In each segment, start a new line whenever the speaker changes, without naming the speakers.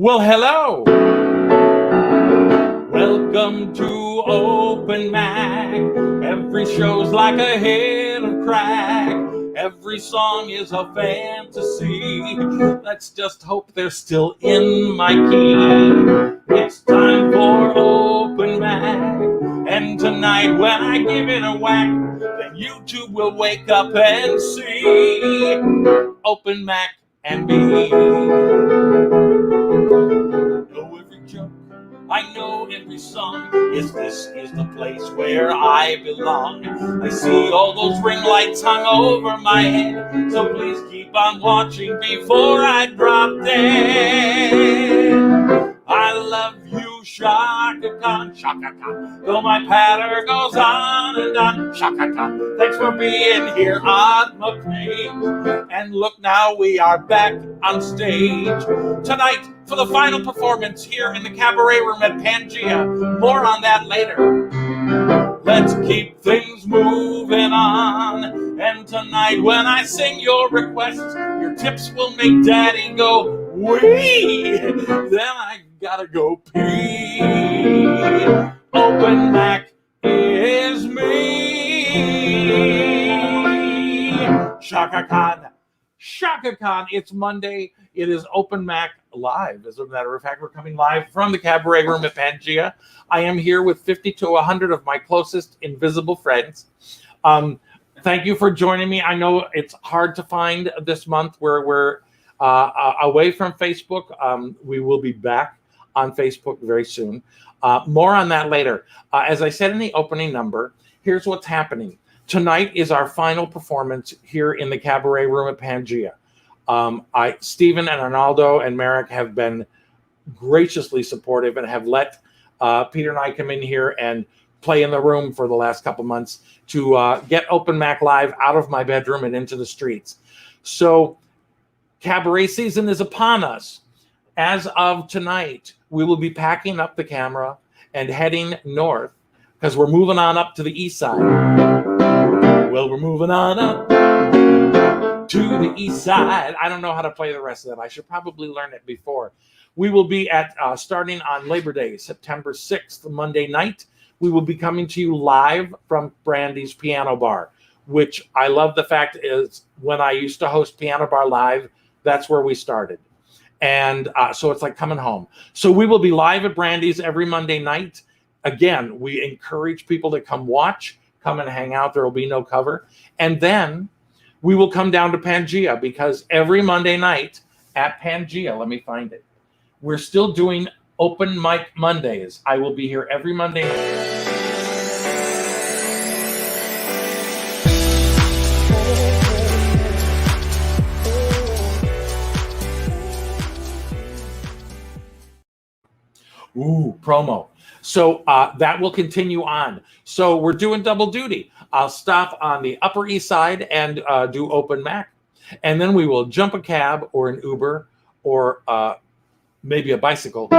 Well, hello. Welcome to Open Mac. Every show's like a hidden crack. Every song is a fantasy. Let's just hope they're still in my key. It's time for Open Mac. And tonight when I give it a whack, then YouTube will wake up and see Open Mac and me. I know every song. This is the place where I belong. I see all those ring lights hung over my head, so please keep on watching before I drop dead. I love you, Shaka Khan, Shaka Khan. Though my patter goes on and on, Shaka Khan. Thanks for being here on my page. And look, now we are back on stage tonight for the final performance here in the cabaret room at Pangea. More on that later. Let's keep things moving on. And tonight when I sing your requests, your tips will make Daddy go wee. Then I gotta go pee. Open Mac is me. Shaka Khan. Shaka Khan. It's Monday. It is Open Mac live. As a matter of fact, we're coming live from the cabaret room at Pangea. I am here with 50 to 100 of my closest invisible friends. Thank you for joining me. I know it's hard to find this month. We're away from Facebook. We will be back on Facebook very soon. More on that later. As I said in the opening number, here's what's happening. Tonight is our final performance here in the cabaret room at Pangea. Stephen and Arnaldo and Merrick have been graciously supportive and have let Peter and I come in here and play in the room for the last couple months to get Open Mac Live out of my bedroom and into the streets. So cabaret season is upon us. As of tonight, we will be packing up the camera and heading north because we're moving on up to the east side. Well, we're moving on up to the east side. I don't know how to play the rest of that. I should probably learn it before. We will be at starting on Labor Day, September 6th, Monday night. We will be coming to you live from Brandy's Piano Bar, which I love. The fact is, when I used to host Piano Bar Live, that's where we started. And so it's like coming home. So we will be live at Brandy's every Monday night. Again, we encourage people to come watch, come and hang out. There will be no cover. And then we will come down to Pangea because every Monday night at Pangea, let me find it. We're still doing Open Mic Mondays. I will be here every Monday night. Ooh, promo. So that will continue on. So we're doing double duty. I'll stop on the Upper East Side and do Open Mac. And then we will jump a cab or an Uber or maybe a bicycle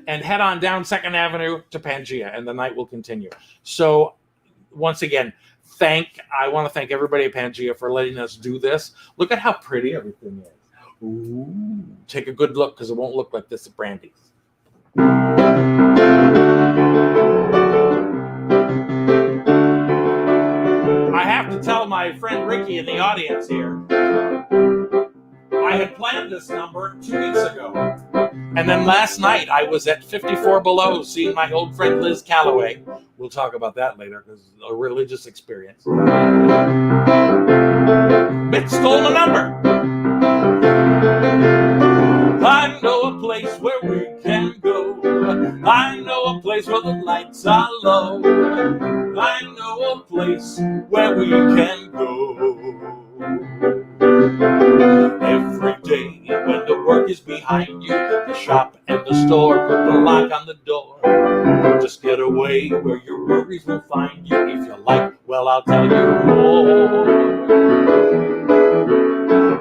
and head on down 2nd Avenue to Pangea, and the night will continue. So once again, I want to thank everybody at Pangea for letting us do this. Look at how pretty everything is. Ooh, take a good look because it won't look like this at Brandy's. I have to tell my friend Ricky in the audience here, I had planned this number 2 weeks ago. And then last night I was at 54 Below seeing my old friend Liz Calloway. We'll talk about that later because it's a religious experience. It stole the number. I know a place where we can go. I know a place where the lights are low. I know a place where we can go. Every day when the work is behind you, the shop and the store put the lock on the door. Just get away where your worries will find you. If you like, well, I'll tell you more.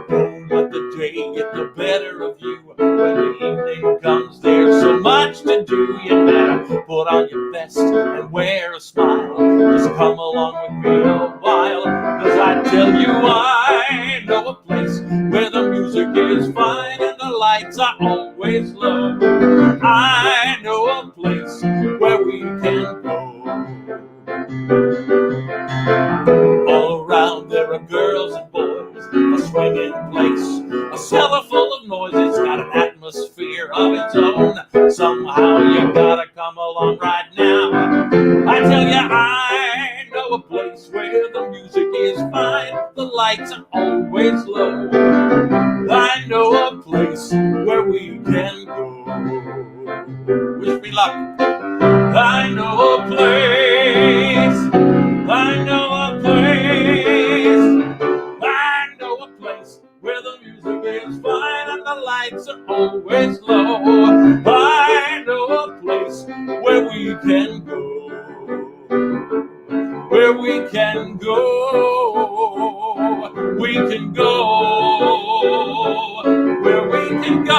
Don't let the day get the better of you. When the evening comes, there's so much to do. You better put on your best and wear a smile. Just come along with me a while, 'cause I tell you I know a place where the music is fine. fine and the lights are always low. I know a place where we can go. All around there are girls and boys, a swinging place, a cellar full of noise. It's got an atmosphere of its own. Somehow you gotta come along right now. I tell you, I know a place where the music is fine, the lights are always low. I know a place where we can go. Wish me luck. I know a place. I know a place. I know a place where the music is fine and the lights are always low. I know a place where we can go. Where we can go. We can go. Where we can go.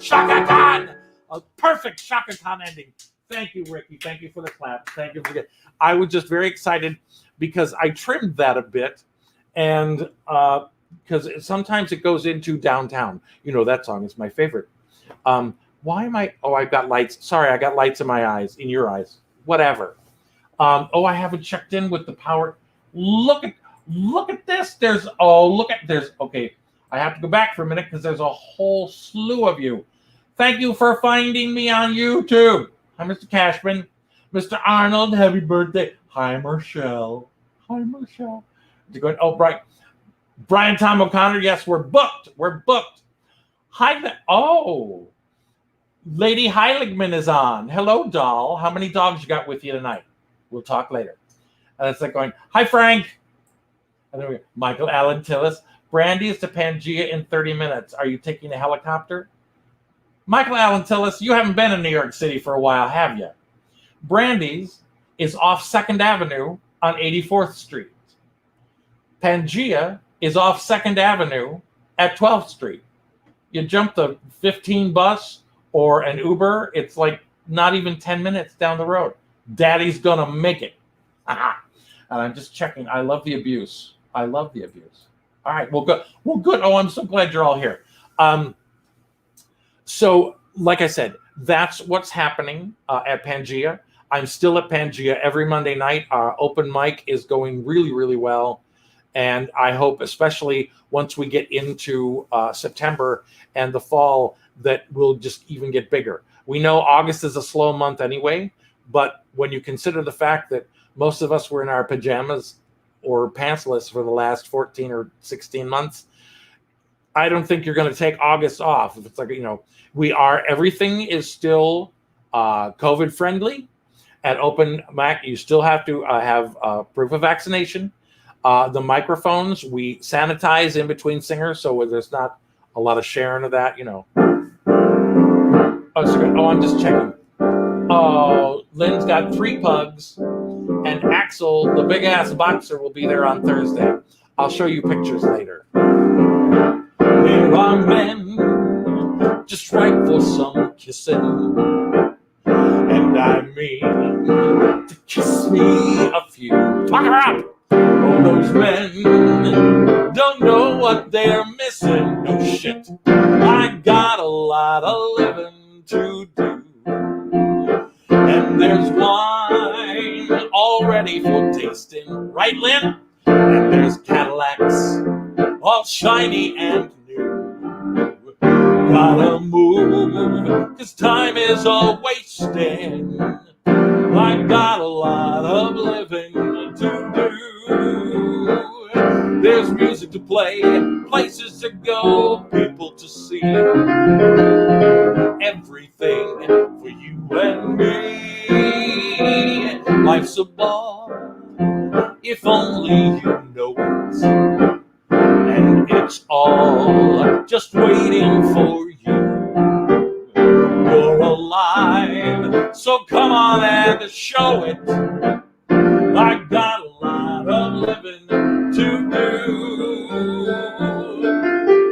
Shaka Khan! A perfect Shaka Khan ending. Thank you, Ricky. Thank you for the clap. Thank you for the. I was just very excited because I trimmed that a bit, and because sometimes it goes into downtown. You know that song is my favorite. Why am I? Oh, I've got lights. Sorry, I got lights in my eyes. In your eyes. Whatever. Oh, I haven't checked in with the power. Look at this. There's okay. I have to go back for a minute because there's a whole slew of you. Thank you for finding me on YouTube. Hi, Mr. Cashman. Mr. Arnold, happy birthday. Hi, Marshall. Hi, Marshall. Going, oh, Brian Tom O'Connor, yes, we're booked. We're booked. Hi, Lady Heiligman is on. Hello, doll. How many dogs you got with you tonight? We'll talk later. And it's like going, hi, Frank. And then Michael Allen Tillis. Brandy is to Pangea in 30 minutes. Are you taking a helicopter? Michael Allen Tillis, you haven't been in New York City for a while, have you? Brandy's is off 2nd Avenue on 84th Street. Pangea is off 2nd Avenue at 12th Street. You jump the 15 bus or an Uber, it's like not even 10 minutes down the road. Daddy's gonna make it. And I'm just checking. I love the abuse. I love the abuse. All right, well, good. Well, good. Oh, I'm so glad you're all here. So, like I said, that's what's happening at Pangea. I'm still at Pangea every Monday night. Our open mic is going really, really well. And I hope, especially once we get into September and the fall, that we'll just even get bigger. We know August is a slow month anyway, but when you consider the fact that most of us were in our pajamas or pantsless for the last 14 or 16 months, I don't think you're going to take August off. If it's like, everything is still COVID friendly. At Open Mac, you still have to have proof of vaccination. The microphones, we sanitize in between singers, so there's not a lot of sharing of that, Oh, I'm just checking. Oh, Lynn's got 3 pugs, and Axel, the big-ass boxer, will be there on Thursday. I'll show you pictures later. There are men just right for some kissing, and I mean to kiss me a few. Talk her up! Oh, those men don't know what they're missing. No shit. I got a lot of living to do. And there's wine all ready for tasting. Right, Lynn? And there's Cadillacs all shiny and new. Gotta move, 'cause time is a-wasting. I got a lot of living to do. There's music to play, places to go, people to see. Everything for you and me. Life's a ball, if only you know it. And it's all just waiting for you. You're alive, so come on and show it. I got a lot of living to do.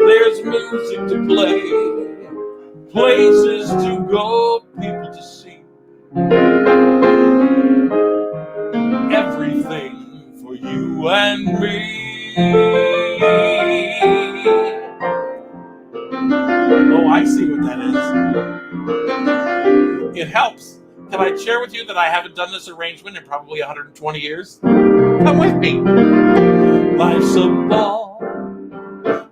There's music to play, places to go, people to see. Everything for you and me. I see what that is. It helps. Can I share with you that I haven't done this arrangement in probably 120 years? Come with me. Life's a ball,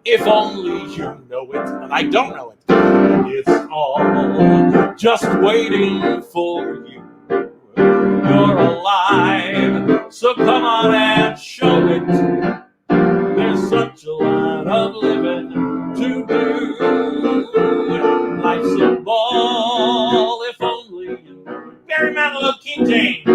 if only you know it, and I don't know it. And it's all just waiting for you. You're alive, so come on and show it. There's such a lot of living to do. Life's a ball, if only you know it. Barry Manilow, King James.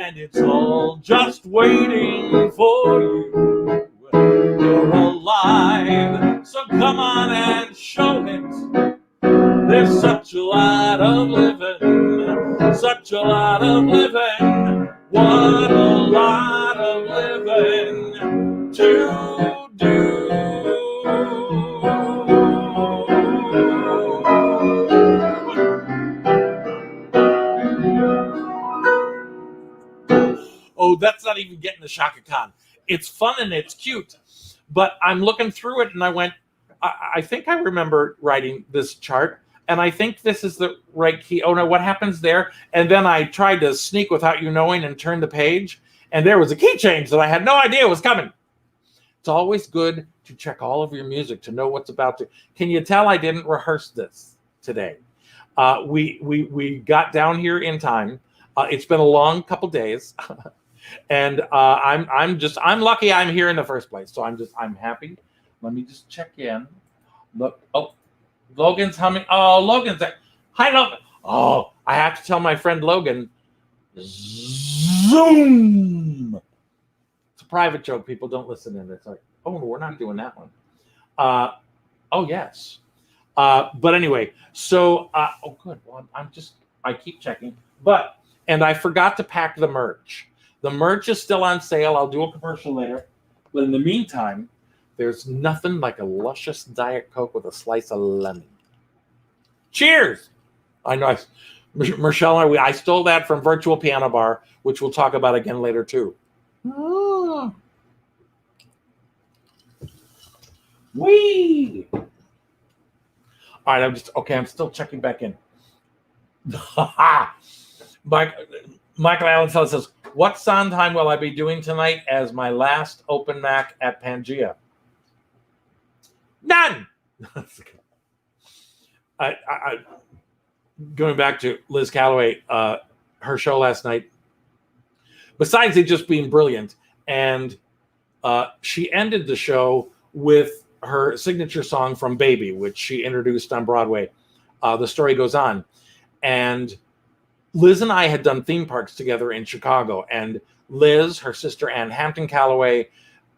And it's all just waiting for you. You're alive, so come on and show it. There's such a lot of living, such a lot of living. What a lot of living to do. Oh, that's not even getting the Shaka Khan. It's fun and it's cute, but I'm looking through it and I went, I think I remember writing this chart, and I think this is the right key. Oh no, what happens there? And then I tried to sneak without you knowing and turn the page, and there was a key change that I had no idea was coming. It's always good to check all of your music to know what's about to. Can you tell I didn't rehearse this today? We got down here in time. It's been a long couple days. And I'm lucky I'm here in the first place. So I'm happy. Let me just check in. Look, oh, Logan's humming. Oh, Logan's there. Hi, Logan. Oh, I have to tell my friend Logan. Zoom. It's a private joke. People don't listen in. It's like, oh, we're not doing that one. Oh, yes. But anyway, so, oh, good. Well, I keep checking. And I forgot to pack the merch. The merch is still on sale. I'll do a commercial later. But in the meantime, there's nothing like a luscious Diet Coke with a slice of lemon. Cheers! I know, Michelle, I stole that from Virtual Piano Bar, which we'll talk about again later, too. Oh. Whee! All right, I'm still checking back in. Michael Allen says, what Sondheim will I be doing tonight as my last open Mac at Pangea? None! Going back to Liz Calloway, her show last night, besides it just being brilliant, and she ended the show with her signature song from Baby, which she introduced on Broadway. The Story Goes On. And Liz and I had done theme parks together in Chicago, and Liz, her sister Ann Hampton Calloway,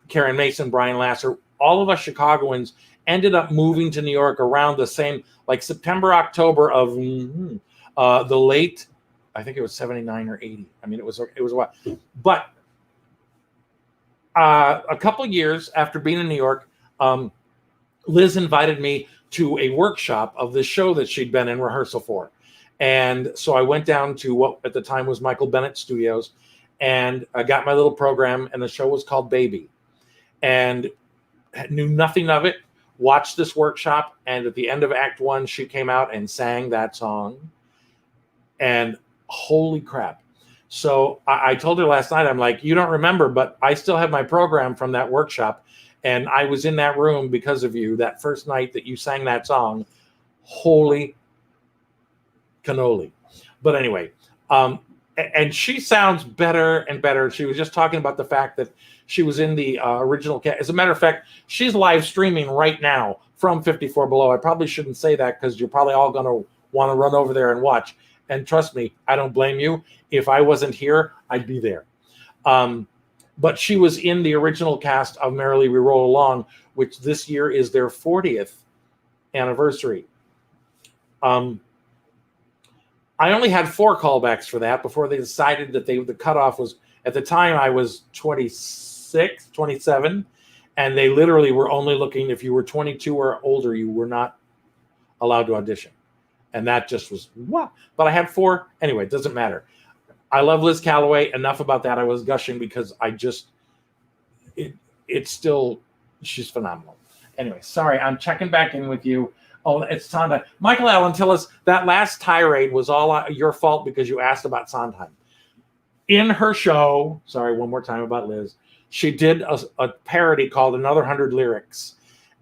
Karen Mason, Brian Lasser, all of us Chicagoans ended up moving to New York around the same, like September, October of the late, I think it was 79 or 80. I mean, it was a while. But a couple of years after being in New York, Liz invited me to a workshop of this show that she'd been in rehearsal for. And so I went down to what at the time was Michael Bennett Studios, and I got my little program, and the show was called Baby. And knew nothing of it, watched this workshop, and at the end of Act 1, she came out and sang that song. And holy crap. So I told her last night, I'm like, you don't remember, but I still have my program from that workshop. And I was in that room because of you that first night that you sang that song. Holy cannoli. But anyway, and she sounds better and better. She was just talking about the fact that she was in the original cast. As a matter of fact, she's live streaming right now from 54 Below. I probably shouldn't say that because you're probably all going to want to run over there and watch. And trust me, I don't blame you. If I wasn't here, I'd be there. But she was in the original cast of Merrily We Roll Along, which this year is their 40th anniversary. I only had 4 callbacks for that before they decided that the cutoff was, at the time I was 26, 27, and they literally were only looking, if you were 22 or older, you were not allowed to audition. And that just was, wow. But I had 4. Anyway, it doesn't matter. I love Liz Calloway. Enough about that. I was gushing because it's still, she's phenomenal. Anyway, sorry, I'm checking back in with you. Oh, it's Sondheim. Michael Allen, tell us that last tirade was all your fault because you asked about Sondheim. In her show, sorry, one more time about Liz, she did a parody called Another 100 Lyrics,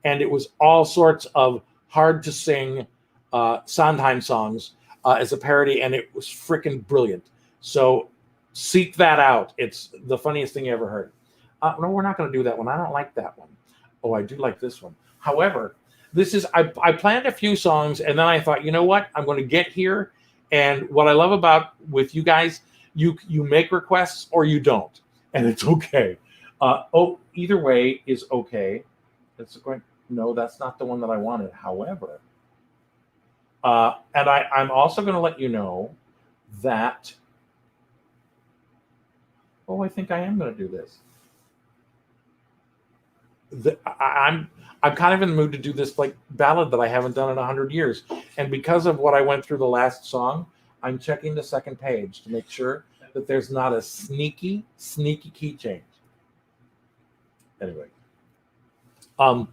and it was all sorts of hard to sing Sondheim songs as a parody, and it was freaking brilliant. So seek that out. It's the funniest thing you ever heard. No, we're not going to do that one. I don't like that one. Oh, I do like this one. However, this is I planned a few songs, and then I thought, you know what? I'm going to get here, and what I love about with you guys, you make requests or you don't, and it's okay. Either way is okay. No, that's not the one that I wanted. However, and I'm also going to let you know that. Oh, I think I am going to do this. I'm kind of in the mood to do this like ballad that I haven't done in 100 years, and because of what I went through the last song, I'm checking the second page to make sure that there's not a sneaky key change. Anyway, I'm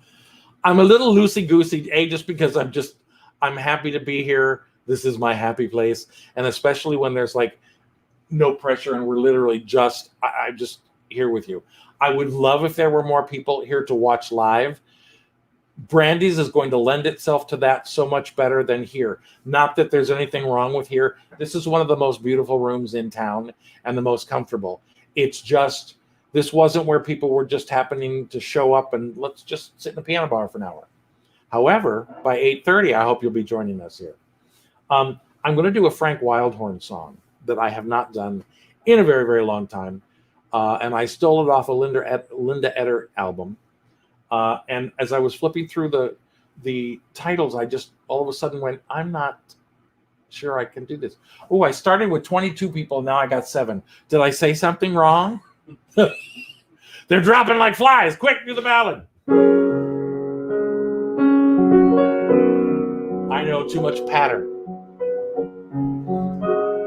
a little loosey-goosey, just because I'm happy to be here. This is my happy place, and especially when there's like no pressure and we're literally I'm just here with you. I would love if there were more people here to watch live. Brandy's is going to lend itself to that so much better than here. Not that there's anything wrong with here. This is one of the most beautiful rooms in town and the most comfortable. It's just, this wasn't where people were just happening to show up and let's just sit in a piano bar for an hour. However, by 8:30, I hope you'll be joining us here. I'm going to do a Frank Wildhorn song that I have not done in a very, very long time. And I stole it off a Linda Eder album. And as I was flipping through the titles, I just all of a sudden went, I'm not sure I can do this. Oh, I started with 22 people. Now I got 7. Did I say something wrong? They're dropping like flies. Quick, do the ballad. I know, too much pattern.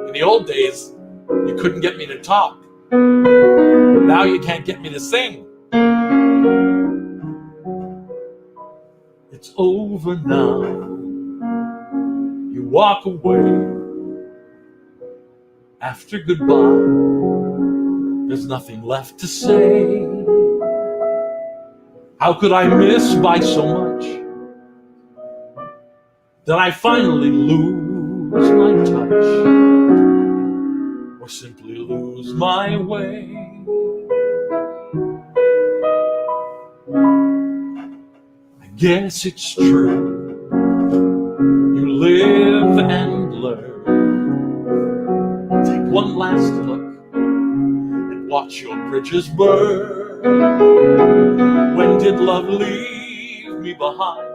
In the old days, you couldn't get me to talk. Now you can't get me to sing. It's over now. You walk away. After goodbye, there's nothing left to say. How could I miss by so much that I finally lose my touch, or simply lose my way? I guess it's true. You live and learn. Take one last look and watch your bridges burn. When did love leave me behind?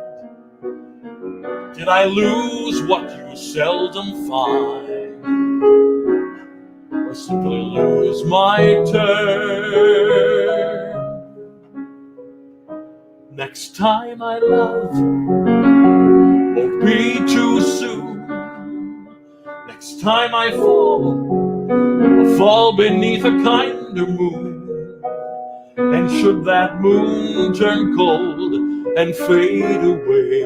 Did I lose what you seldom find, or simply lose my turn? Next time I love won't be too soon. Next time I fall, I'll fall beneath a kinder moon. And should that moon turn cold and fade away,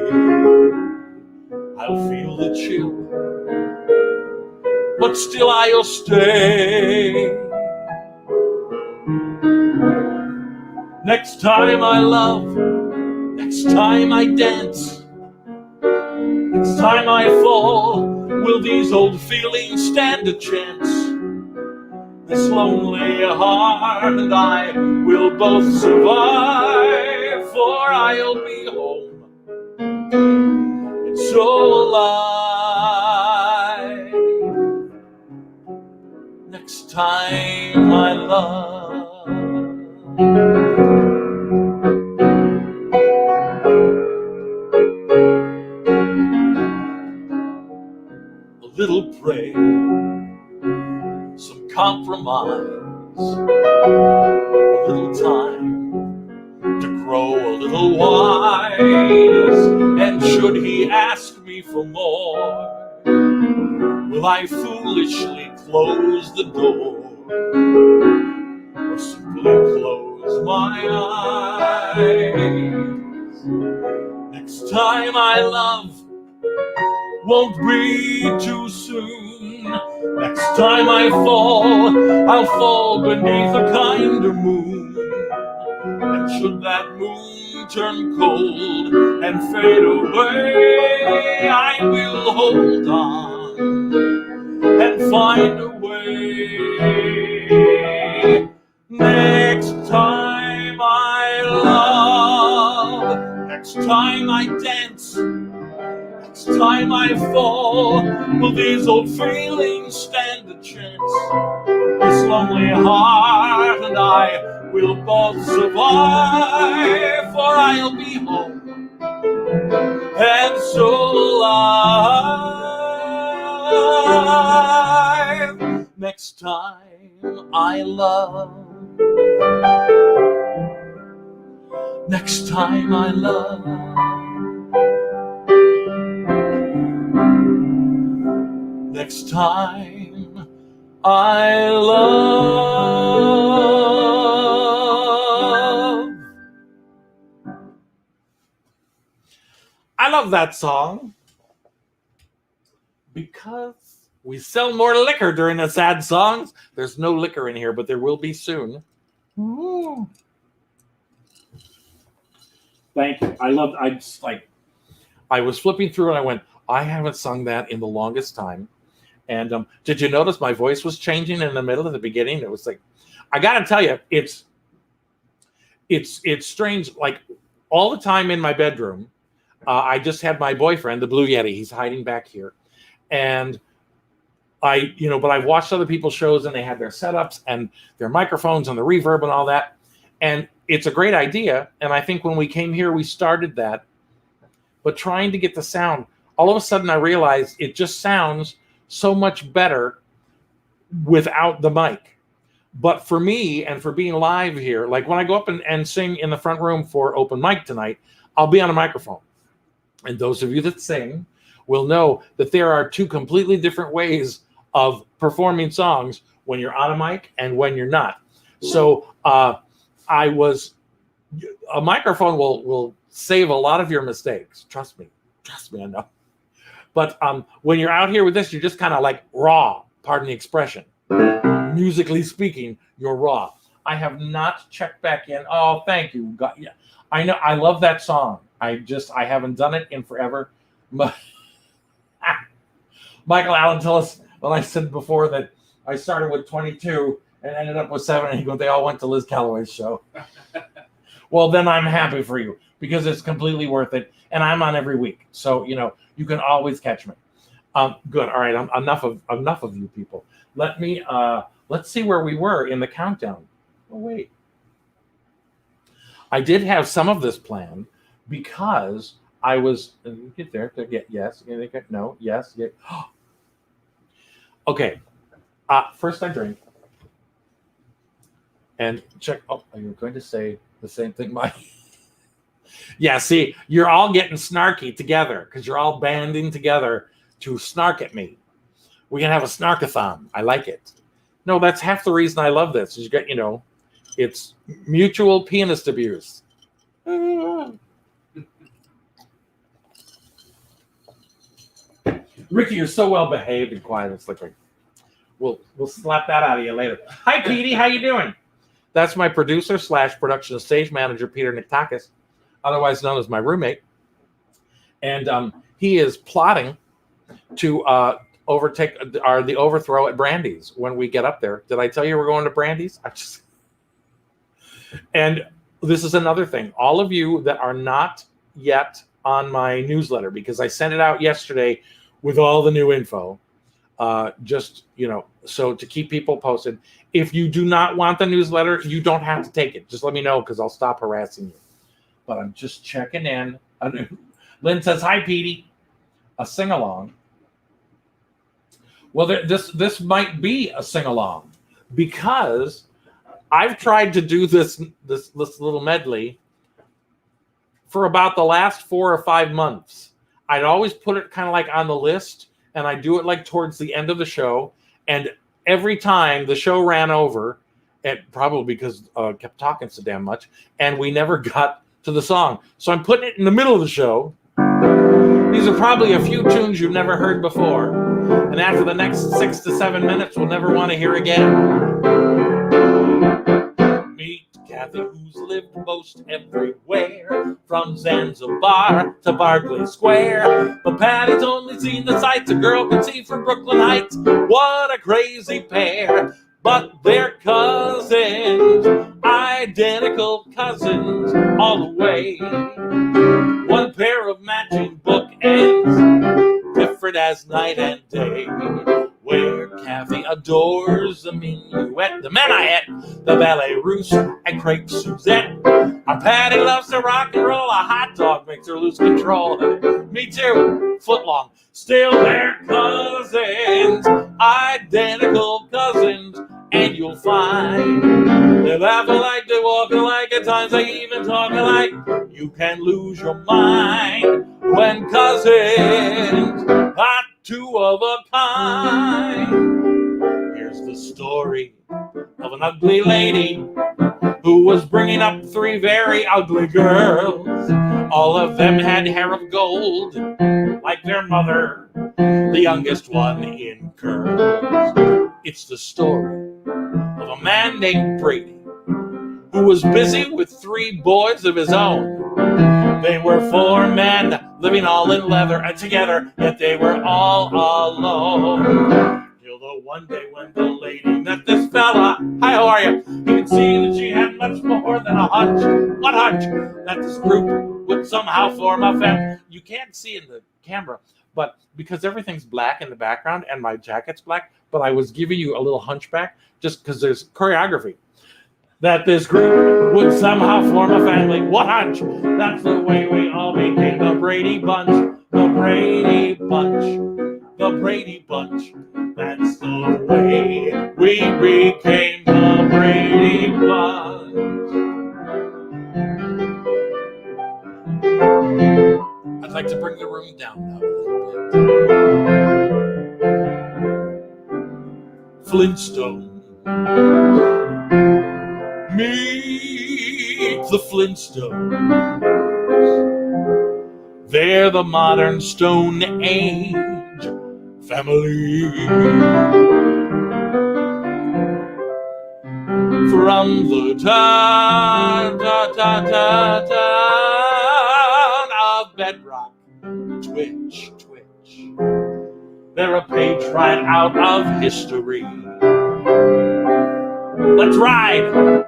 I'll feel the chill, but still I'll stay. Next time I love, next time I dance, next time I fall, will these old feelings stand a chance? This lonely heart and I will both survive, for I'll be home and so alive. Next time I love. A little prayer, some compromise, a little time to grow a little wise. And should he ask me for more, will I foolishly close the door, or simply close my eyes? Next time I love won't be too soon. Next time I fall, I'll fall beneath a kinder moon. And should that moon turn cold and fade away, I will hold on and find a way. Next time I love, next time I dance, next time I fall, will these old feelings stand a chance? This lonely heart and I will both survive, for I'll be home and so alive. Next time I love, next time I love, next time I love. I love that song because we sell more liquor during the sad songs. There's no liquor in here, but there will be soon. Ooh. Thank you. I was flipping through and I went, I haven't sung that in the longest time. And did you notice my voice was changing in the middle of the beginning? It was like, I got to tell you, it's strange. Like all the time in my bedroom, I just had my boyfriend, the Blue Yeti. He's hiding back here. And but I've watched other people's shows and they had their setups and their microphones and the reverb and all that. And it's a great idea. And I think when we came here, we started that. But trying to get the sound, all of a sudden I realized it just sounds so much better without the mic. But for me and for being live here, like when I go up and sing in the front room for open mic tonight, I'll be on a microphone. And those of you that sing will know that there are two completely different ways of performing songs when you're on a mic and when you're not. So a microphone will save a lot of your mistakes. Trust me, I know. But when you're out here with this, you're just kind of like raw, pardon the expression. Musically speaking, you're raw. I have not checked back in. Oh, thank you. Yeah. I know. I love that song. I haven't done it in forever. But Michael Allen, tell us, when I said before that I started with 22 and ended up with 7, and he goes, they all went to Liz Calloway's show. Well, then I'm happy for you because it's completely worth it. And I'm on every week. So, you can always catch me. Good. All right. Enough of you people. Let's see where we were in the countdown. Oh, wait. I did have some of this planned because I was get there to get yes, no, yes, get. Okay. First I drink and check. Oh, are you going to say the same thing, Mike? Yeah. See, you're all getting snarky together because you're all banding together to snark at me. We can have a snarkathon. I like it. No, that's half the reason I love this. Is you get, it's mutual pianist abuse. Ricky, you're so well behaved and quiet and slickering. We'll slap that out of you later. Hi, Petey. How you doing? That's my producer / production and stage manager, Peter Niktakis, otherwise known as my roommate. And he is plotting to overtake the overthrow at Brandy's when we get up there. Did I tell you we're going to Brandy's? And this is another thing. All of you that are not yet on my newsletter, because I sent it out yesterday with all the new info, so to keep people posted. If you do not want the newsletter, you don't have to take it. Just let me know because I'll stop harassing you. But I'm just checking in. Lynn says, hi, Petey. A sing-along. Well, this might be a sing-along because I've tried to do this little medley for about the last 4 or 5 months. I'd always put it kind of like on the list, and I do it like towards the end of the show. And every time the show ran over, and probably because kept talking so damn much, and we never got to the song. So I'm putting it in the middle of the show These are probably a few tunes you've never heard before, and after the next 6 to 7 minutes, we'll never want to hear again. Meet Kathy, who's lived most everywhere, from Zanzibar to Barclay Square. But Patty's only seen the sights a girl can see from Brooklyn Heights. What a crazy pair! But they're cousins, identical cousins all the way. One pair of matching bookends, different as night and day. Where Kathy adores the minuet, the manette, the ballet russe, and crepe Suzette. Our Patty loves to rock and roll, a hot dog makes her lose control. Me too, footlong. Still they're cousins, identical cousins, and you'll find they laugh alike, they walk alike, at times they even talk alike. You can lose your mind when cousins are two of a kind. Here's the story of an ugly lady who was bringing up 3 very ugly girls. All of them had hair of gold, like their mother, the youngest one in curls. It's the story of a man named Brady who was busy with 3 boys of his own. They were 4 men living all in leather and together, yet they were all alone. Till the one day when the lady met this fella, hi, how are you? You can see that she had much more than a hunch. One hunch that this group would somehow form a family. You can't see in the camera, but because everything's black in the background and my jacket's black, but I was giving you a little hunchback just because there's choreography. That this group would somehow form a family. What hunch? That's the way we all became the Brady Bunch. The Brady Bunch. The Brady Bunch. That's the way we became the Brady Bunch. I'd like to bring the room down now a little bit. Flintstone. Meet the Flintstones. They're the modern Stone Age family. From the town of Bedrock, twitch, twitch. They're a page right out of history. Let's ride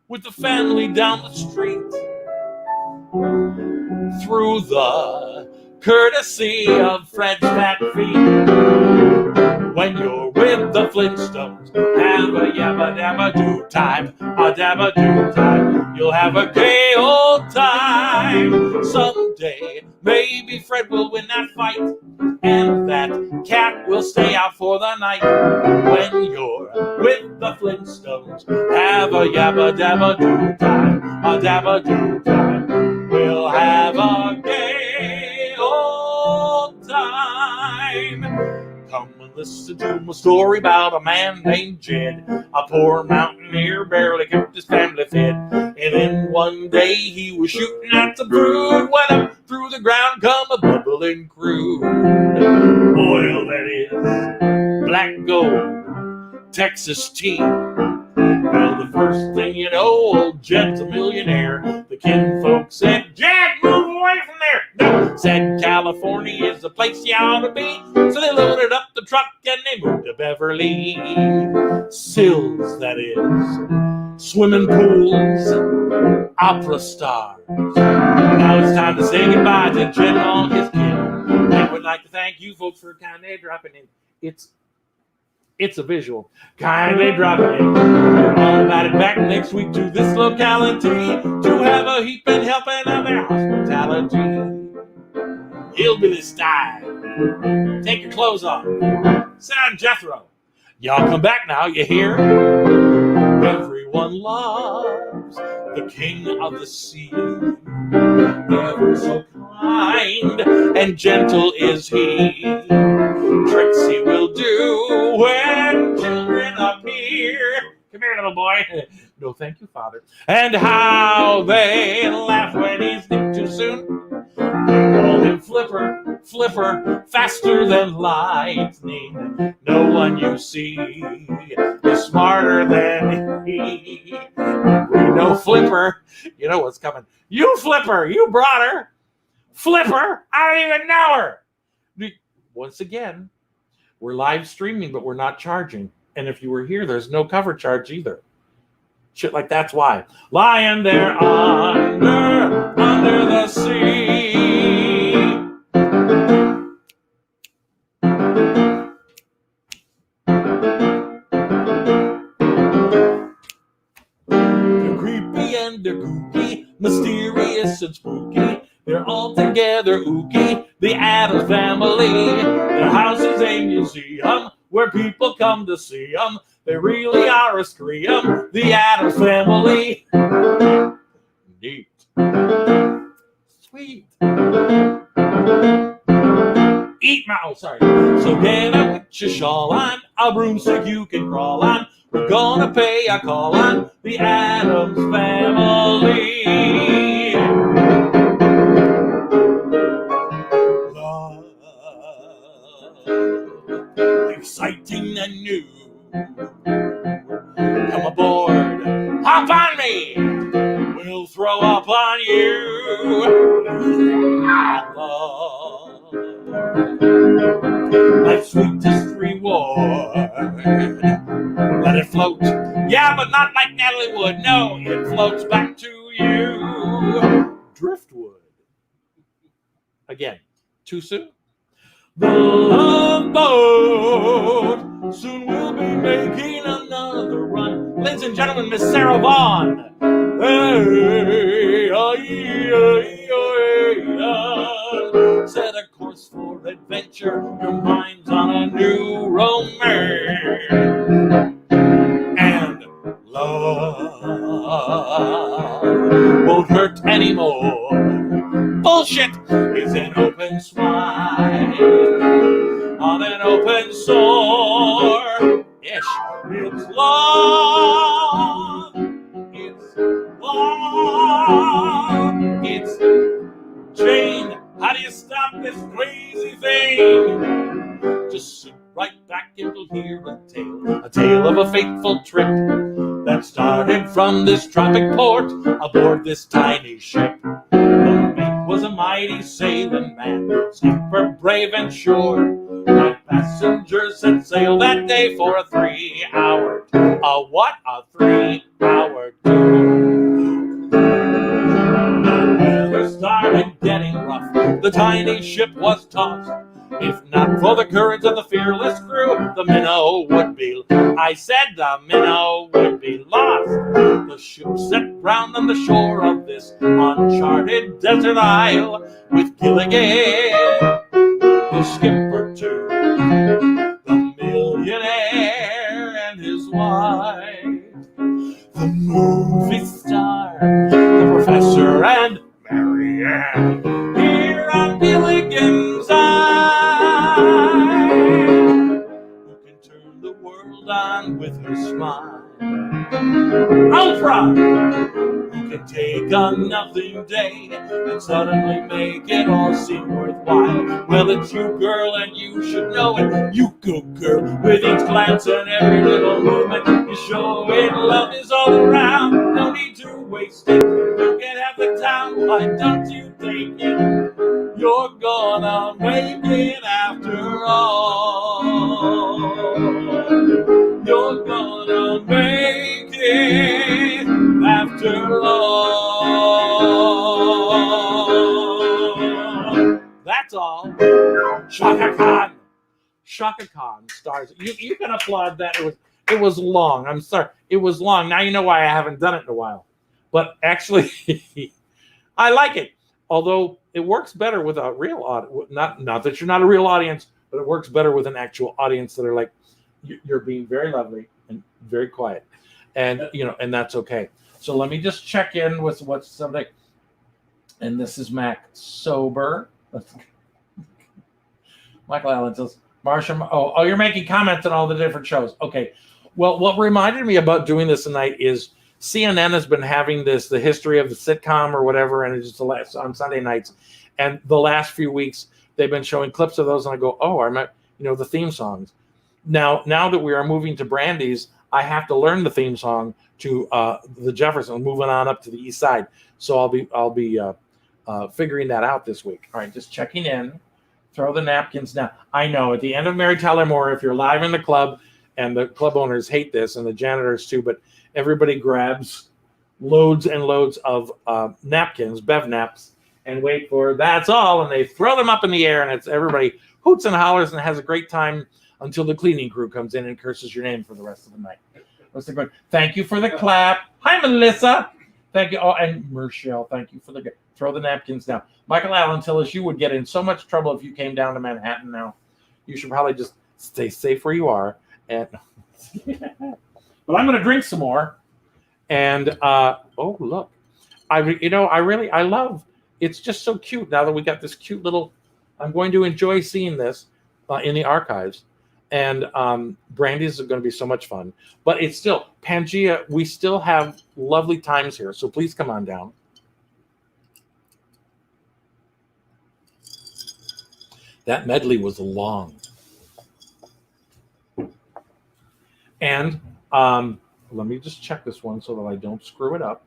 with the family down the street, through the courtesy of Fred's fat feet. When you're with the Flintstones, have a yabba dabba do time, a dabba do time. You'll have a gay old time. Someday, maybe Fred will win that fight, and that cat will stay out for the night. When you're with the Flintstones, have a yabba dabba do time, a dabba do time. We'll have a gay old time. Come and listen to my story about a man named Jed. A poor mountaineer barely kept his family fed. And then one day he was shooting at some food, when up through the ground come a bubbling crude. Oil, that is, black gold, Texas tea. Well, the first thing you know, old Jed's a millionaire. The kinfolk said, Jed, move away from there. No, said California is the place you ought to be. So they loaded up the truck and they moved to Beverly. Sills, that is, swimming pools, opera stars. Now it's time to say goodbye to Jed and all his kids. I would like to thank you folks for kindly dropping in. It's a visual. Kindly dropping in. We're all invited back next week to this locality to have a heap and helping of their hospitality. Hillbilly style. Take your clothes off. Sit down, Jethro. Y'all come back now, you hear? Everyone loves the king of the sea. Ever so kind and gentle is he. Tricks he will do when children appear. Come here, little boy. No, thank you, Father. And how they laugh when he's nipped too soon. call him Flipper, Flipper, faster than lightning. No one you see is smarter than he. We know Flipper, you know what's coming. You Flipper, you brought her. Flipper, I don't even know her. Once again, we're live streaming, but we're not charging. And if you were here, there's no cover charge either. Shit like that's why. Lying there under the sea. They're creepy and they're kooky, mysterious and spooky. They're all together ooky, the Addams Family. Their house is a museum where people come to see them. They really are a scream, the Addams Family. Neat. Sweet. Eat my, sorry. So get a witch's shawl on, a broomstick you can crawl on. We're gonna pay a call on the Addams Family. Exciting and new. Come aboard, hop on me. We'll throw up on you. Love, life's sweetest reward. Let it float. Yeah, but not like Natalie Wood. No, it floats back to you. Driftwood. Again, too soon? The Love Boat. Soon we'll be making another run. Ladies and gentlemen, Miss Sarah Vaughan. Hey, set a course for adventure. Your mind's on a new romance. And love won't hurt anymore. Bullshit is an open smile on an open sore. Ish. It's love. It's love. It's chained. How do you stop this crazy thing? Just sit right back and you'll hear a tale of a fateful trip that started from this tropic port aboard this tiny ship. The mate was a mighty sailing man, skipper brave and sure. 9 passengers set sail that day for a 3-hour tour. A what? A 3-hour tour. The weather started getting rough. The tiny ship was tossed. If not for the courage of the fearless crew, the minnow would be, I said the minnow would be lost. The ship set ground on the shore of this uncharted desert isle with Gilligan, the skipper too, the millionaire and his wife, the movie star, the professor and Marianne. Here on Gilligan's Isle, who can turn the world on with her smile. Oprah, who can take a nothing day and suddenly make it all seem worthwhile. Well, it's you, girl, and you should know it. You go, girl, with each glance and every little movement. You show it, love is all around. No need to waste it. You can have the town, why don't you take it? You're gonna make it after all. You're gonna make it after all. That's all. Shaka Khan. Shaka Khan stars. You can applaud that. It was long. I'm sorry. It was long. Now you know why I haven't done it in a while. But actually, I like it. Although it works better with a real audience. Not that you're not a real audience, but it works better with an actual audience that are like, you're being very lovely and very quiet. And, and that's okay. So let me just check in with what's something. And this is Mac Sober. Michael Allen says, Marsha, oh, you're making comments on all the different shows. Okay. Well, what reminded me about doing this tonight is CNN has been having the history of the sitcom or whatever, and it's just on Sunday nights. And the last few weeks, they've been showing clips of those, and I go, oh, I remember, the theme songs. Now that we are moving to Brandy's, I have to learn the theme song to the Jefferson, moving on up to the east side. So I'll be figuring that out this week. All right, just checking in. Throw the napkins down. I know at the end of Mary Tyler Moore, if you're live in the club, and the club owners hate this, and the janitors too, but everybody grabs loads and loads of napkins, bev naps, and wait for that's all, and they throw them up in the air, and it's everybody hoots and hollers and has a great time until the cleaning crew comes in and curses your name for the rest of the night. What's the good? Thank you for the clap. Hi, Melissa. Thank you. Oh, and Mershell, thank you for the throw the napkins down. Michael Allen, tell us you would get in so much trouble if you came down to Manhattan now. You should probably just stay safe where you are. And but I'm going to drink some more. And oh, look, I love. It's just so cute now that we got this cute little. I'm going to enjoy seeing this in the archives. And Brandy's is going to be so much fun. But it's still, Pangea, we still have lovely times here. So please come on down. That medley was long. And let me just check this one so that I don't screw it up.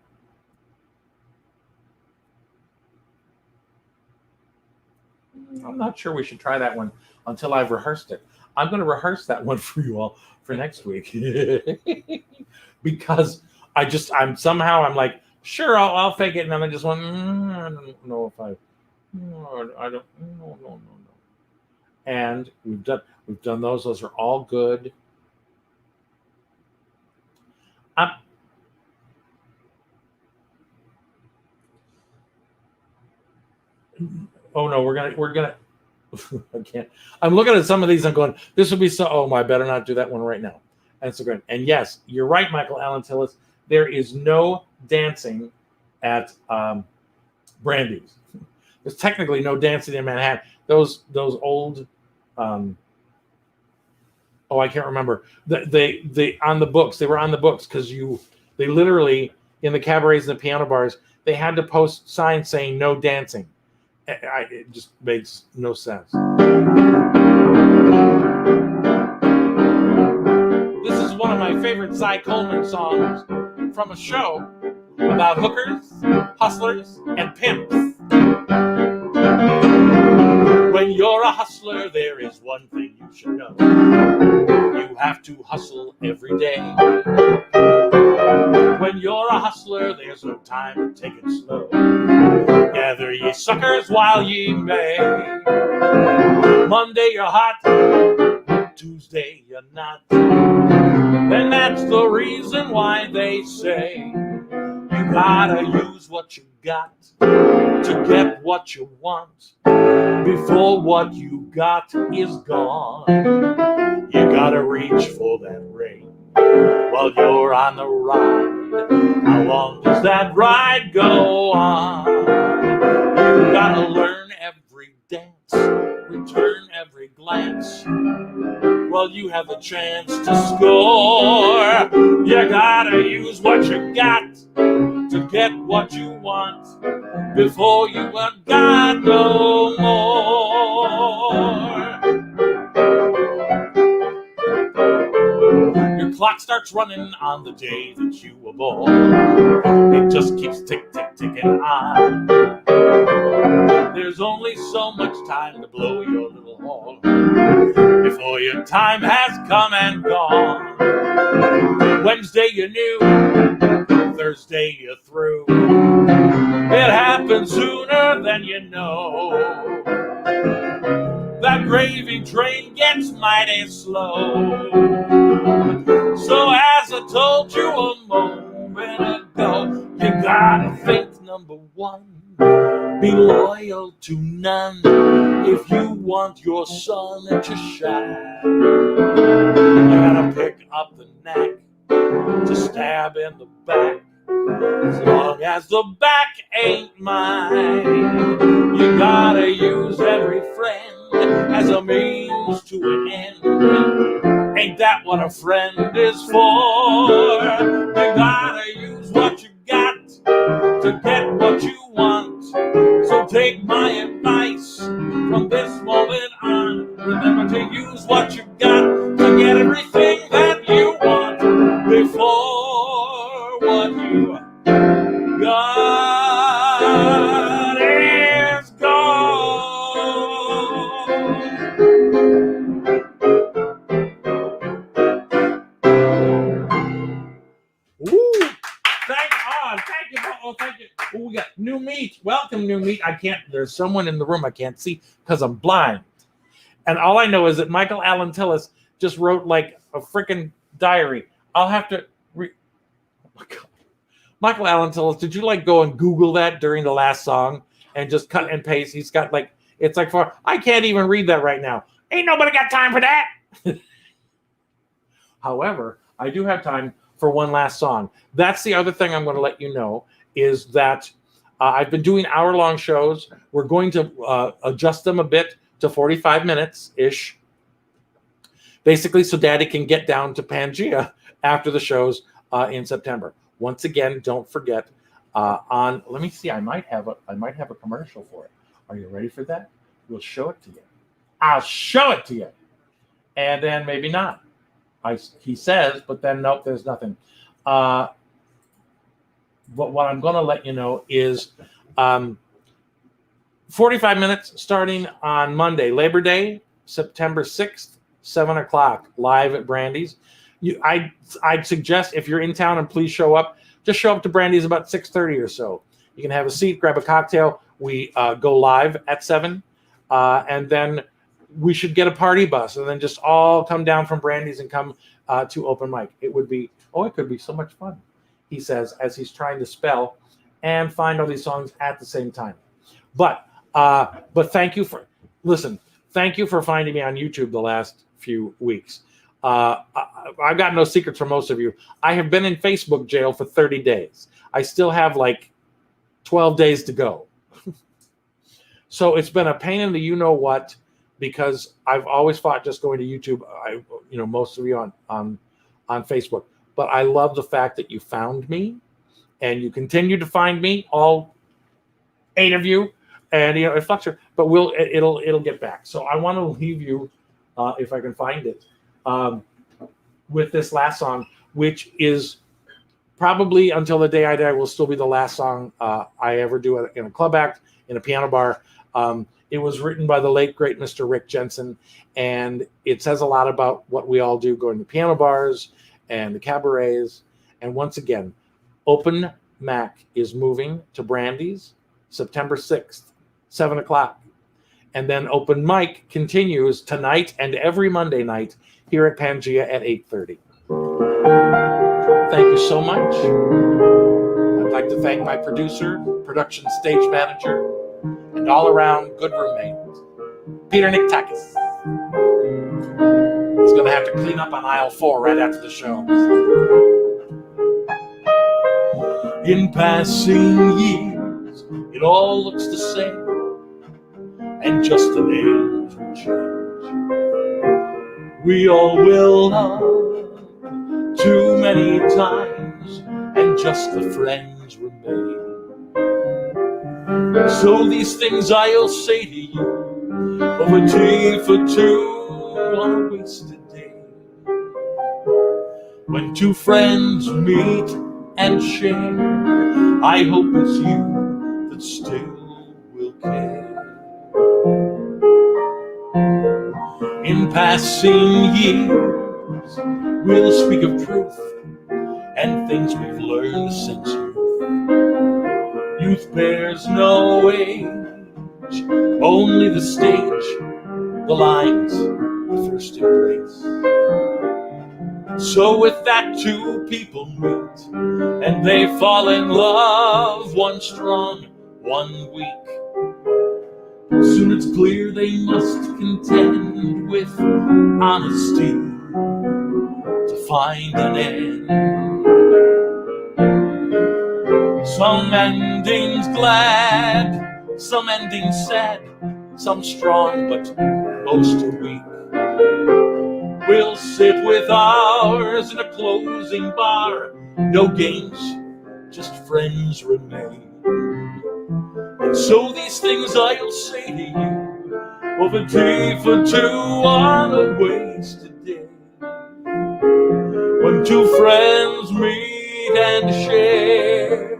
I'm not sure we should try that one until I've rehearsed it. I'm going to rehearse that one for you all for next week because I'm like, sure, I'll fake it, and then I just went, I don't know if I don't. No. And we've done those. Those are all good. Oh no, we're gonna. I can't. I'm looking at some of these. I'm going. This would be so. Oh, I better not do that one right now. And so good. And yes, you're right, Michael Allen Tillis. There is no dancing at Brandy's. There's technically no dancing in Manhattan. Those old. I can't remember. They on the books. They were on the books because they literally in the cabarets and the piano bars they had to post signs saying no dancing. It just makes no sense. This is one of my favorite Cy Coleman songs from a show about hookers, hustlers, and pimps. When you're a hustler, there is one thing you should know. You have to hustle every day. When you're a hustler, there's no time to take it slow. Gather ye suckers while ye may. Monday you're hot, Tuesday you're not. And that's the reason why they say you gotta use what you got to get what you want before what you got is gone. You gotta reach for that ring while you're on the ride. How long does that ride go on? You gotta learn every dance, return every glance while you have a chance to score. You gotta use what you got to get what you want before you have got no more. Your clock starts running on the day that you were born. It just keeps ticking on. There's only so much time to blow your little horn before your time has come and gone. Wednesday you knew, Thursday you're through. It happens sooner than you know. That gravy train gets mighty slow. So as I told you a moment ago, you gotta think number one, be loyal to none if you want your sun to shine. You gotta pick up the neck to stab in the back. As long as the back ain't mine, you gotta use every friend as a means to an end. Ain't that what a friend is for? You gotta use what you got to get what you want. So take my advice. it on. Remember to use what you got to get everything that you want before what you got is gone. Woo! Thank you. Oh, thank you. Oh, we got new meat. Welcome, new meat. There's someone in the room I can't see because I'm blind. And all I know is that Michael Allen Tillis just wrote like a freaking diary. I'll have to read. Oh my God. Michael Allen Tillis, did you like go and Google that during the last song and just cut and paste? He's got like, it's like I can't even read that right now. Ain't nobody got time for that. However, I do have time for one last song. That's the other thing I'm going to let you know is that I've been doing hour-long shows. We're going to adjust them a bit to 45 minutes-ish, basically so Daddy can get down to Pangea after the shows in September. Once again, don't forget let me see, I might have a commercial for it. Are you ready for that? We'll show it to you. I'll show it to you. And then maybe not. He says, but then nope, there's nothing. But what I'm going to let you know is 45 minutes starting on Monday, Labor Day, September 6th, 7 o'clock, live at Brandy's. I'd suggest if you're in town and please show up, just show up to Brandy's about 6:30 or so. You can have a seat, grab a cocktail. We go live at 7, and then we should get a party bus and then just all come down from Brandy's and come to open mic. It could be so much fun, he says, as he's trying to spell and find all these songs at the same time. But thank you for finding me on YouTube the last few weeks. I've got no secrets from most of you. I have been in Facebook jail for 30 days. I still have like 12 days to go. So it's been a pain in the you-know-what, because I've always fought just going to YouTube. Most of you on Facebook, but I love the fact that you found me, and you continue to find me, all 8 of you, and it fluctuates, but it'll get back. So I want to leave you, if I can find it, with this last song, which is probably until the day I die will still be the last song I ever do in a club act, in a piano bar. It was written by the late, great Mr. Rick Jensen, and it says a lot about what we all do, going to piano bars and the cabarets. And once again, Open Mac is moving to Brandy's September 6th, 7 o'clock. And then Open Mic continues tonight and every Monday night here at Pangea at 8:30. Thank you so much. I'd like to thank my producer, production stage manager, and all-around good roommate, Peter Niktakis. He's going to have to clean up on aisle 4 right after the show. In passing years, it all looks the same, and just the names will change. We all will love too many times, and just the friends remain. So these things I'll say to you over tea for two on a wasted day. When two friends meet and share, I hope it's you that still will care. In passing years, we'll speak of truth and things we've learned since youth. Youth bears no age, only the stage, the lines, the first embrace. So with that, two people meet, and they fall in love, one strong, one weak. Soon it's clear they must contend with honesty to find an end. Some endings glad, some endings sad, some strong but most are weak. We'll sit with ours in a closing bar, no games, just friends remain. And so these things I'll say to you of a tea for two on a wasted day, when two friends meet and share.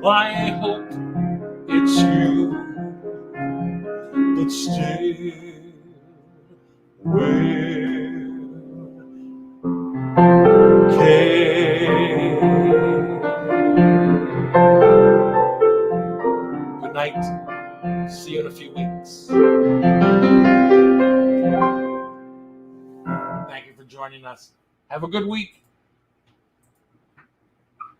I hope it's you that still will care. Good night. See you in a few weeks. Thank you for joining us. Have a good week.